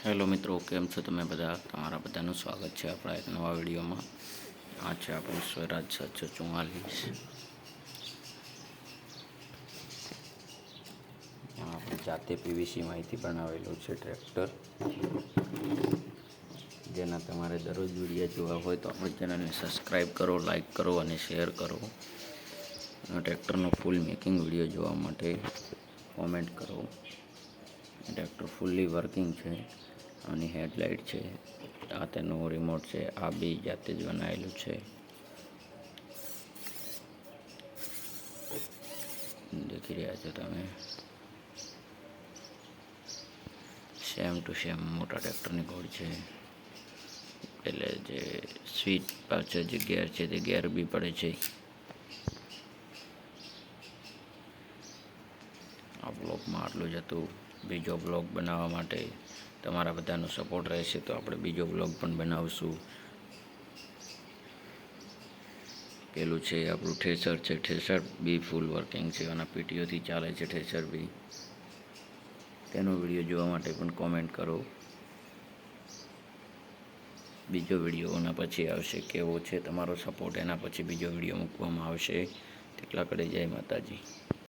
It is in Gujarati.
હેલો મિત્રો, કેમ છો તમે બધા? તમારા બધાનું સ્વાગત છે આપણા એક નવા વિડીયોમાં. આ છે આપણું સ્વરાજ 744. આપણે જાતે પીવીસીમાંથી બનાવેલું છે ટ્રેક્ટર, જેના તમારે દરરોજ વિડીયો જોવા હોય તો આપણી ચેનલને સબસ્ક્રાઈબ કરો, લાઈક કરો અને શેર કરો. ટ્રેક્ટરનો ફૂલ મેકિંગ વિડીયો જોવા માટે કોમેન્ટ કરો. ટ્રેક્ટર ફૂલ્લી વર્કિંગ છે. આની હેડલાઇટ છે, આ તેનું રિમોટ છે, આ બી જાતે જ બનાવેલું છે. દેખી રહ્યા છો તમે, સેમ ટુ સેમ મોટા ટ્રેક્ટરની કોડ છે. એટલે જે સ્વીચ પાછળ જે ગેર છે તે ગેર બી પડે છે. આ બ્લોગમાં આટલું જ હતું. બીજો બ્લોગ બનાવવા માટે તમારા બધાનો સપોર્ટ રહેશે તો આપણે બીજો બ્લોગ પણ બનાવશું. પેલું છે આપણું ઠેસર છે, ઠેસર બી ફૂલ વર્કિંગ છે અને પીટીઓથી ચાલે છે ઠેસર બી. તેનો વિડીયો જોવા માટે પણ કોમેન્ટ કરો. બીજો વિડીયો એના પછી આવશે. કેવો છે તમારો સપોર્ટ, એના પછી બીજો વિડીયો મૂકવામાં આવશે. તેટલા કડે જય માતાજી.